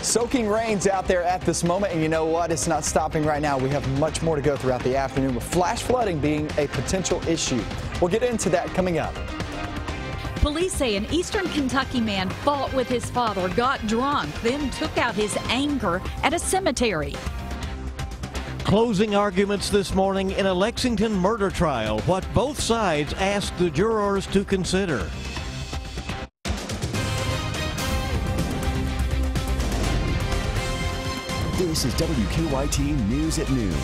Soaking rains out there at this moment, and you know what? It's not stopping right now. We have much more to go throughout the afternoon, with flash flooding being a potential issue. We'll get into that coming up. Police say an eastern Kentucky man fought with his father, got drunk, then took out his anger at a cemetery. Closing arguments this morning in a Lexington murder trial. What both sides asked the jurors to consider. This is WKYT News at noon.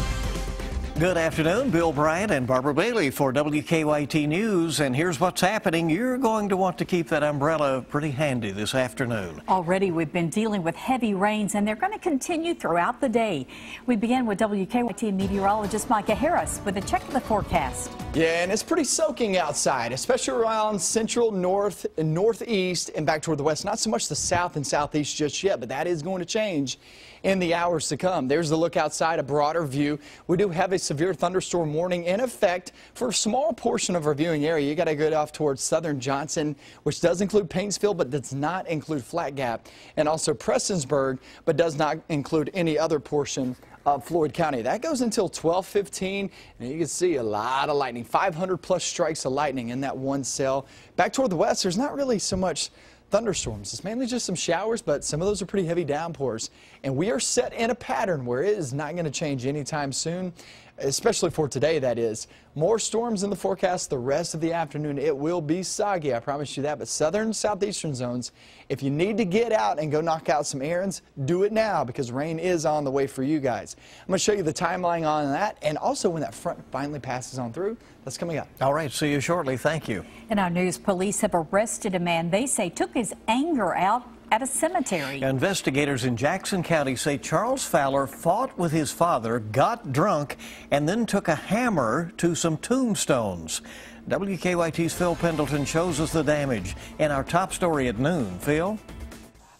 Good afternoon. Bill Bryant and Barbara Bailey for WKYT News. And here's what's happening. You're going to want to keep that umbrella pretty handy this afternoon. Already we've been dealing with heavy rains, and they're going to continue throughout the day. We begin with WKYT meteorologist Micah Harris with a check of the forecast. Yeah, and it's pretty soaking outside, especially around central, north, and northeast, and back toward the west. Not so much the south and southeast just yet, but that is going to change in the hours to come. There's the look outside, a broader view. We do have a severe thunderstorm warning in effect for a small portion of our viewing area. You got to go off towards southern Johnson, which does include Paintsville, but does not include Flat Gap, and also Prestonsburg, but does not include any other portion of Floyd County. That goes until 12:15, and you can see a lot of lightning, 500 plus strikes of lightning in that one cell. Back toward the west, there's not really so much thunderstorms. It's mainly just some showers, but some of those are pretty heavy downpours. And we are set in a pattern where it is not going to change anytime soon, especially for today, that is. More storms in the forecast the rest of the afternoon. It will be soggy, I promise you that. But southern, southeastern zones, if you need to get out and go knock out some errands, do it now, because rain is on the way for you guys. I'm going to show you the timeline on that, and also when that front finally passes on through. That's coming up. All right, see you shortly. Thank you. In our news, police have arrested a man they say took his anger out at a cemetery. Investigators in Jackson County say Charles Fowler fought with his father, got drunk, and then took a hammer to some tombstones. WKYT's Phil Pendleton shows us the damage in our top story at noon. Phil?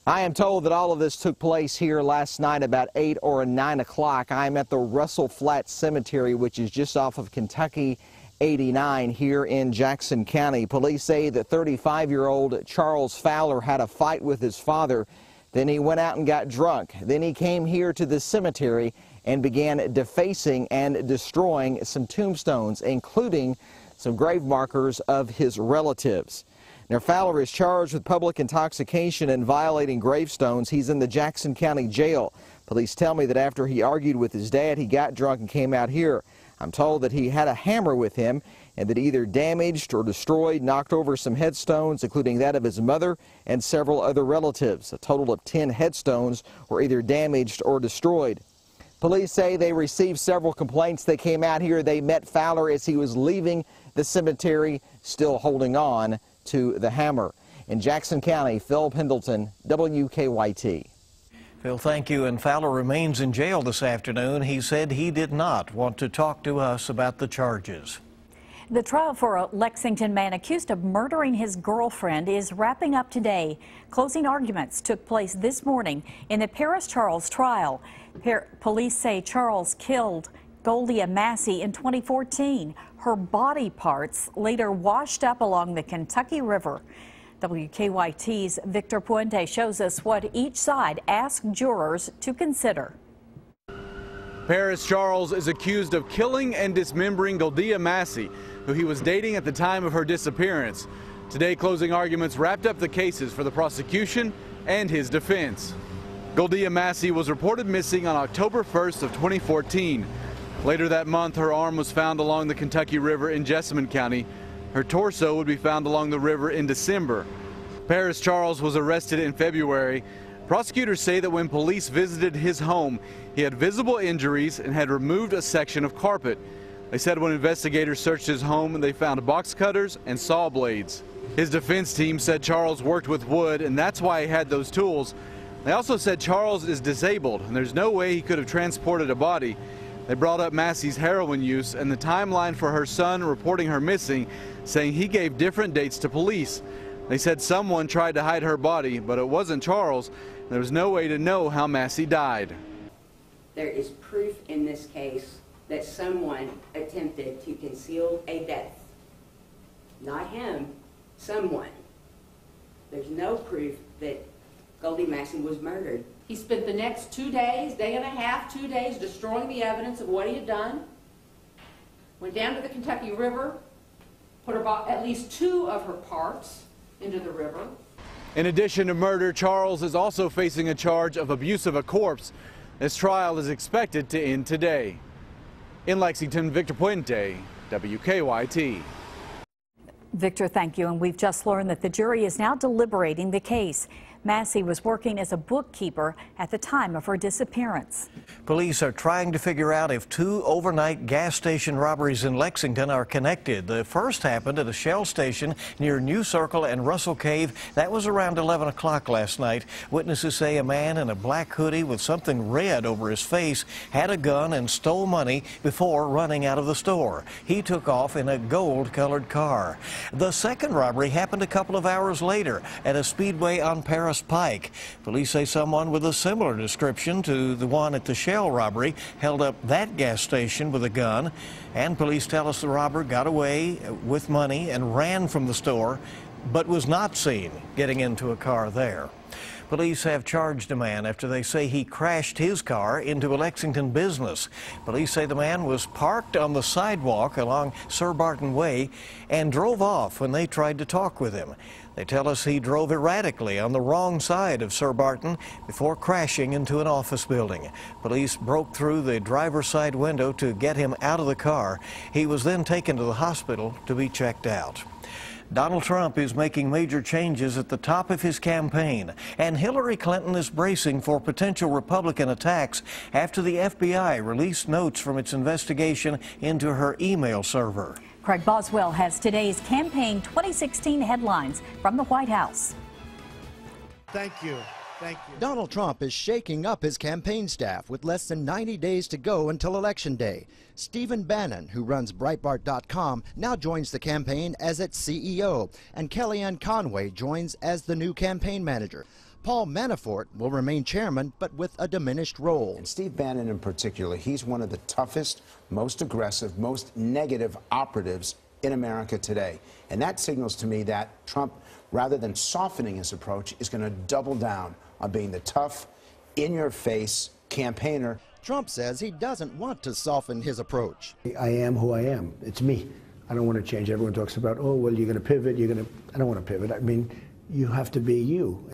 I am told that all of this took place here last night about 8 or 9 o'clock. I am at the Russell Flat Cemetery, which is just off of Kentucky 89 here in Jackson County. Police say that 35-year-old Charles Fowler had a fight with his father. Then he went out and got drunk. Then he came here to the cemetery and began defacing and destroying some tombstones, including some grave markers of his relatives. Now, Fowler is charged with public intoxication and violating gravestones. He's in the Jackson County Jail. Police tell me that after he argued with his dad, he got drunk and came out here. I'm told that he had a hammer with him and that either damaged or destroyed, knocked over some headstones, including that of his mother and several other relatives. A total of 10 headstones were either damaged or destroyed. Police say they received several complaints. They came out here. They met Fowler as he was leaving the cemetery, still holding on to the hammer. In Jackson County, Phil Pendleton, WKYT. Phil, thank you. And Fowler remains in jail this afternoon. He said he did not want to talk to us about the charges. The trial for a Lexington man accused of murdering his girlfriend is wrapping up today. Closing arguments took place this morning in the Paris Charles trial. Police say Charles killed Goldia Massey in 2014. Her body parts later washed up along the Kentucky River. WKYT's Victor Puente shows us what each side asked jurors to consider. Paris Charles is accused of killing and dismembering Goldia Massey, who he was dating at the time of her disappearance. Today, closing arguments wrapped up the cases for the prosecution and his defense. Goldia Massey was reported missing on October 1st of 2014. Later that month, her arm was found along the Kentucky River in Jessamine County. Her torso would be found along the river in December. Paris Charles was arrested in February. Prosecutors say that when police visited his home, he had visible injuries and had removed a section of carpet. They said when investigators searched his home, they found box cutters and saw blades. His defense team said Charles worked with wood, and that's why he had those tools. They also said Charles is disabled, and there's no way he could have transported a body. They brought up Massey's heroin use and the timeline for her son reporting her missing, saying he gave different dates to police. They said someone tried to hide her body, but it wasn't Charles. There was no way to know how Massey died. There is proof in this case that someone attempted to conceal a death. Not him, someone. There's no proof that Goldie Massey was murdered. He spent the next 2 days, day and a half, 2 days, destroying the evidence of what he had done. Went down to the Kentucky River, put at least 2 of her parts into the river. In addition to murder, Charles is also facing a charge of abuse of a corpse. This trial is expected to end today. In Lexington, Victor Puente, WKYT. Victor, thank you. And we've just learned that the jury is now deliberating the case. Massey was working as a bookkeeper at the time of her disappearance. Police are trying to figure out if 2 overnight gas station robberies in Lexington are connected. The first happened at a Shell station near New Circle and Russell Cave. That was around 11 o'clock last night. Witnesses say a man in a black hoodie with something red over his face had a gun and stole money before running out of the store. He took off in a gold-colored car. The second robbery happened a couple of hours later at a speedway on Paris Pike. Police say someone with a similar description to the one at the Shell robbery held up that gas station with a gun, and police tell us the robber got away with money and ran from the store, but was not seen getting into a car there. Police have charged a man after they say he crashed his car into a Lexington business. Police say the man was parked on the sidewalk along Sir Barton Way and drove off when they tried to talk with him. They tell us he drove erratically on the wrong side of Sir Barton before crashing into an office building. Police broke through the driver's side window to get him out of the car. He was then taken to the hospital to be checked out. Donald Trump is making major changes at the top of his campaign, and Hillary Clinton is bracing for potential Republican attacks after the FBI released notes from its investigation into her email server. Craig Boswell has today's campaign 2016 headlines from the White House. Thank you. Thank you. Donald Trump is shaking up his campaign staff with less than 90 days to go until Election Day. Stephen Bannon, who runs Breitbart.com, now joins the campaign as its CEO, and Kellyanne Conway joins as the new campaign manager. Paul Manafort will remain chairman, but with a diminished role. And Steve Bannon in particular, he's one of the toughest, most aggressive, most negative operatives in America today. And that signals to me that Trump, rather than softening his approach, is going to double down on being the tough, in-your-face campaigner. Trump says he doesn't want to soften his approach. I am who I am. It's me. I don't want to change. Everyone talks about, oh, well, you're going to pivot. I don't want to pivot. I mean, you have to be you.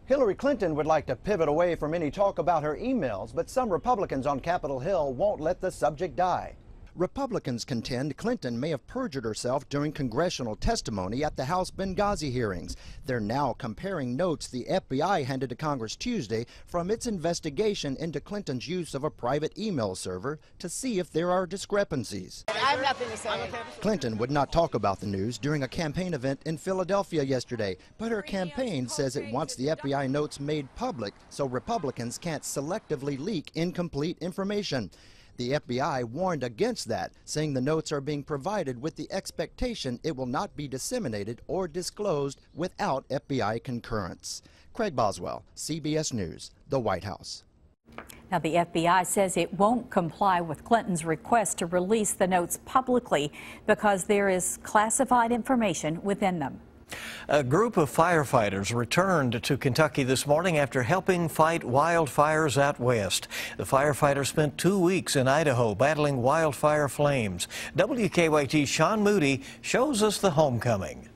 Hillary Clinton would like to pivot away from any talk about her emails, but some Republicans on Capitol Hill won't let the subject die. Republicans contend Clinton may have perjured herself during congressional testimony at the House Benghazi hearings. They're now comparing notes the FBI handed to Congress Tuesday from its investigation into Clinton's use of a private email server to see if there are discrepancies. I have nothing to say. Clinton would not talk about the news during a campaign event in Philadelphia yesterday, but her campaign says it wants the FBI notes made public so Republicans can't selectively leak incomplete information. The FBI warned against that, saying the notes are being provided with the expectation it will not be disseminated or disclosed without FBI concurrence. Craig Boswell, CBS News, the White House. Now, the FBI says it won't comply with Clinton's request to release the notes publicly because there is classified information within them. A group of firefighters returned to Kentucky this morning after helping fight wildfires out west. The firefighters spent 2 weeks in Idaho battling wildfire flames. WKYT's Sean Moody shows us the homecoming.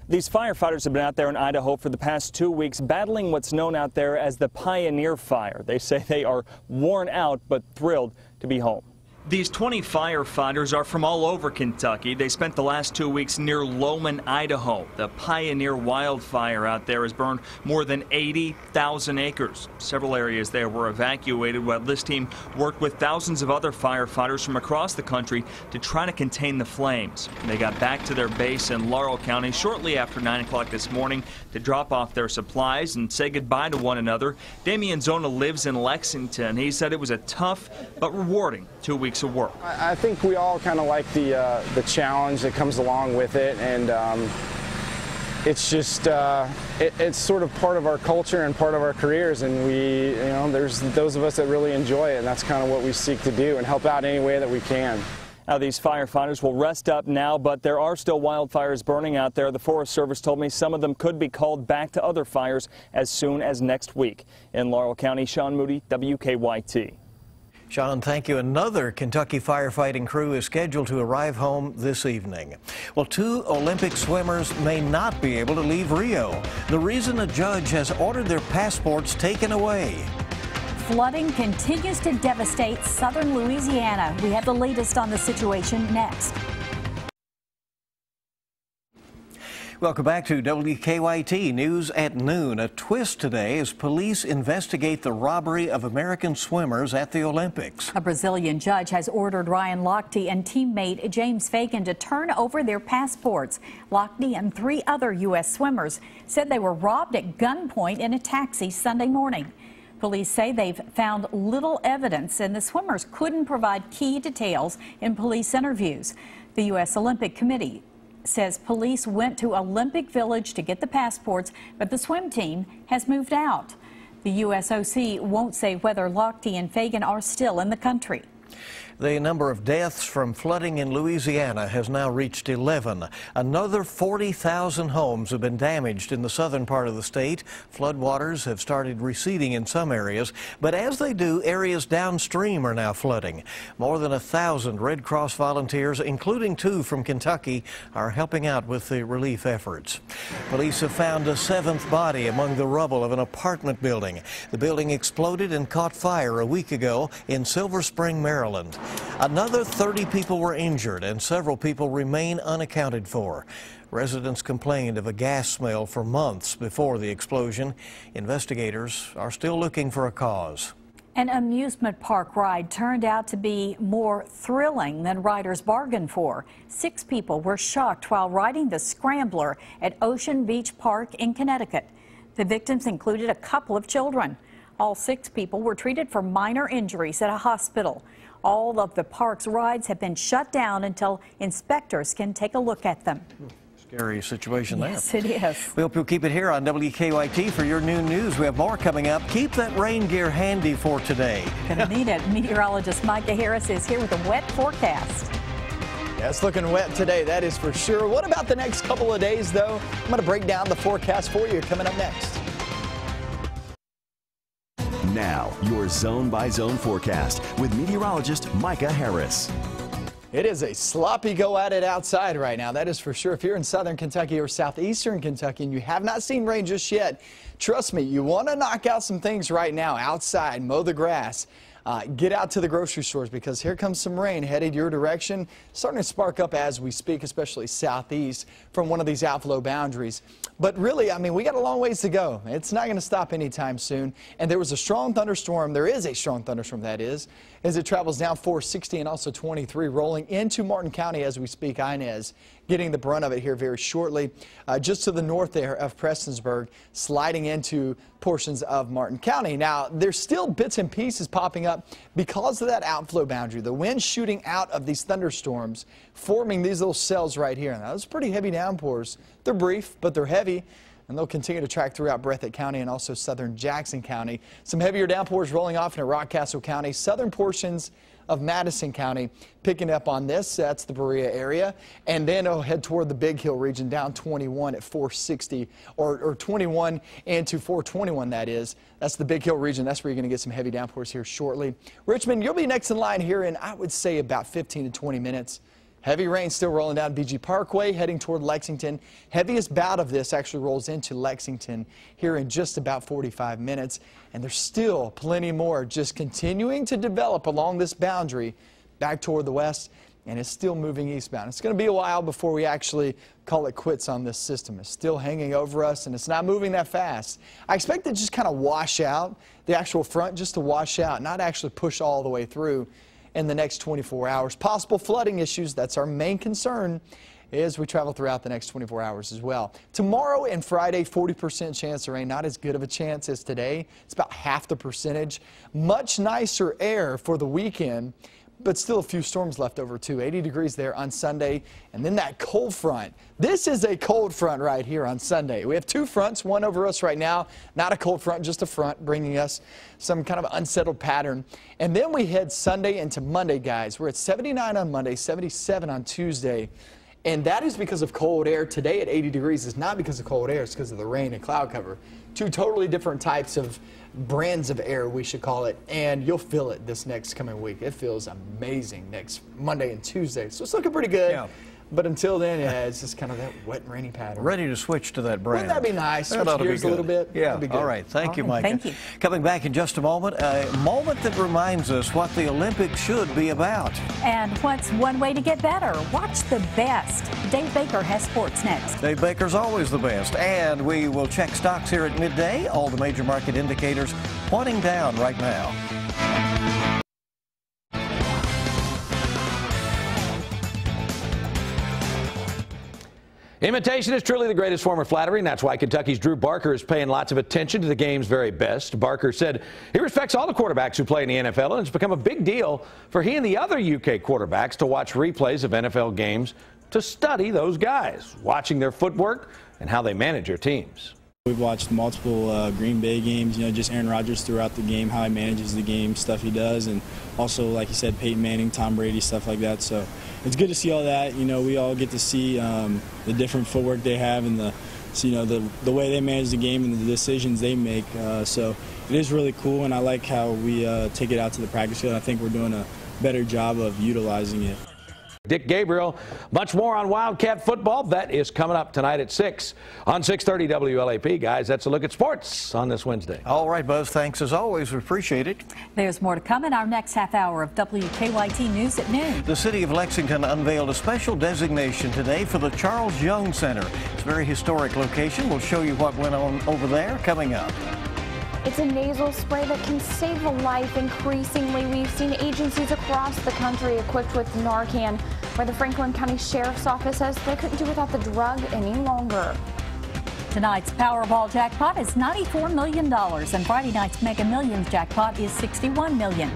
These firefighters have been out there in Idaho for the past 2 weeks battling what's known out there as the Pioneer Fire. They say they are worn out but thrilled to be home. These 20 firefighters are from all over Kentucky. They spent the last 2 weeks near Lowman, Idaho. The Pioneer wildfire out there has burned more than 80,000 acres. Several areas there were evacuated while this team worked with thousands of other firefighters from across the country to try to contain the flames. They got back to their base in Laurel County shortly after 9 o'clock this morning to drop off their supplies and say goodbye to one another. Damian Zona lives in Lexington. He said it was a tough but rewarding 2 weeks of work. I think we all kind of like the challenge that comes along with it, and it's just it's sort of part of our culture and part of our careers, and there's those of us that really enjoy it, and that's kind of what we seek to do and help out any way that we can. Now, these firefighters will rest up now, but there are still wildfires burning out there. The Forest Service told me some of them could be called back to other fires as soon as next week. In Laurel County, Sean Moody, WKYT. Sean, thank you. Another Kentucky firefighting crew is scheduled to arrive home this evening. Well, 2 Olympic swimmers may not be able to leave Rio. The reason a judge has ordered their passports taken away. Flooding continues to devastate southern Louisiana. We have the latest on the situation next. Welcome back to WKYT News at noon. A twist today as police investigate the robbery of American swimmers at the Olympics. A Brazilian judge has ordered Ryan Lochte and teammate James Fagan to turn over their passports. Lochte and 3 other U.S. swimmers said they were robbed at gunpoint in a taxi Sunday morning. Police say they've found little evidence and the swimmers couldn't provide key details in police interviews. The U.S. Olympic Committee says police went to Olympic Village to get the passports, but the swim team has moved out. The USOC won't say whether Lochte and Fagan are still in the country. The number of deaths from flooding in Louisiana has now reached 11. Another 40,000 homes have been damaged in the southern part of the state. Floodwaters have started receding in some areas, but as they do, areas downstream are now flooding. More than 1,000 Red Cross volunteers, including 2 from Kentucky, are helping out with the relief efforts. Police have found a 7th body among the rubble of an apartment building. The building exploded and caught fire a week ago in Silver Spring, Maryland. Another 30 people were injured and several people remain unaccounted for. Residents complained of a gas smell for months before the explosion. Investigators are still looking for a cause. An amusement park ride turned out to be more thrilling than riders bargained for. 6 people were shocked while riding the Scrambler at Ocean Beach Park in Connecticut. The victims included a couple of children. All 6 people were treated for minor injuries at a hospital. All of the park's rides have been shut down until inspectors can take a look at them. Scary situation there. Yes, it is. We hope you'll keep it here on WKYT for your noon news. We have more coming up. Keep that rain gear handy for today. Gonna need it. Meteorologist Micah Harris is here with a wet forecast. Yeah, it's looking wet today, that is for sure. What about the next couple of days, though? I'm going to break down the forecast for you coming up next. Now, your zone-by-zone forecast with meteorologist Micah Harris. It is a sloppy go at it outside right now, that is for sure. If you're in southern Kentucky or southeastern Kentucky and you have not seen rain just yet, trust me, you want to knock out some things right now outside, mow the grass. Get out to the grocery stores because here comes some rain headed your direction. Starting to spark up as we speak, especially southeast from one of these outflow boundaries. But really, I mean, we got a long ways to go. It's not going to stop anytime soon. And there was a strong thunderstorm. There is a strong thunderstorm, that is, as it travels down 460 and also 23, rolling into Martin County as we speak. Inez getting the brunt of it here very shortly. Just to the north there of Prestonsburg, sliding into portions of Martin County. Now, there's still bits and pieces popping up because of that outflow boundary. The wind shooting out of these thunderstorms, forming these little cells right here. Now, those pretty heavy downpours. They're brief, but they're heavy. And they'll continue to track throughout Breathitt County and also southern Jackson County. Some heavier downpours rolling off into Rockcastle County, southern portions of Madison County picking up on this. That's the Berea area. And then it'll head toward the Big Hill region down 21 at 460 or 21 into 421, that is. That's the Big Hill region. That's where you're going to get some heavy downpours here shortly. Richmond, you'll be next in line here in, I would say, about 15 to 20 minutes. Heavy rain still rolling down BG Parkway, heading toward Lexington. Heaviest bout of this actually rolls into Lexington here in just about 45 minutes. And there's still plenty more just continuing to develop along this boundary back toward the west. And it's still moving eastbound. It's going to be a while before we actually call it quits on this system. It's still hanging over us, and it's not moving that fast. I expect it to just kind of wash out, the actual front just to wash out, not actually push all the way through in the next 24 hours. Possible flooding issues, that's our main concern as we travel throughout the next 24 hours as well. Tomorrow and Friday, 40% chance of rain. Not as good of a chance as today. It's about half the percentage. Much nicer air for the weekend, but still a few storms left over too. 80 degrees there on Sunday, and then that cold front. This is a cold front right here on Sunday. We have two fronts, one over us right now, not a cold front, just a front, bringing us some kind of unsettled pattern. And then we head Sunday into Monday, guys. We're at 79 on Monday, 77 on Tuesday. And that is because of cold air. Today at 80 degrees is not because of cold air, it's because of the rain and cloud cover. Two totally different types of brands of air, we should call it, and you'll feel it this next coming week. It feels amazing next Monday and Tuesday, so it's looking pretty good. Yeah. But until then, yeah, it's just kind of that wet and rainy pattern. Ready to switch to that brand. Wouldn't that be nice? Switch gears a little bit. Yeah. That'd be good. All right. Thank you, Micah. Thank you. Coming back in just a moment that reminds us what the Olympics should be about. And what's one way to get better? Watch the best. Dave Baker has sports next. Dave Baker's always the best. And we will check stocks here at midday. All the major market indicators pointing down right now. Imitation is truly the greatest form of flattery, and that's why Kentucky's Drew Barker is paying lots of attention to the game's very best. Barker said he respects all the quarterbacks who play in the NFL, and it's become a big deal for he and the other UK quarterbacks to watch replays of NFL games to study those guys, watching their footwork and how they manage their teams. We've watched multiple Green Bay games, just Aaron Rodgers throughout the game, how he manages the game, stuff he does, and also, like you said, Peyton Manning, Tom Brady, stuff like that. So it's good to see all that. We all get to see the different footwork they have and the way they manage the game and the decisions they make. So it is really cool, and I like how we take it out to the practice field. I think we're doing a better job of utilizing it. Dick Gabriel, much more on Wildcat football. That is coming up tonight at 6 on 630 WLAP. Guys, that's a look at sports on this Wednesday. All right, Buzz, thanks as always. We appreciate it. There's more to come in our next half hour of WKYT News at noon. The city of Lexington unveiled a special designation today for the Charles Young Center. It's a very historic location. We'll show you what went on over there coming up. It's a nasal spray that can save a life. Increasingly, we've seen agencies across the country equipped with Narcan, where the Franklin County Sheriff's Office says they couldn't do without the drug any longer. Tonight's Powerball jackpot is $94 million, and Friday night's Mega Millions jackpot is $61 million.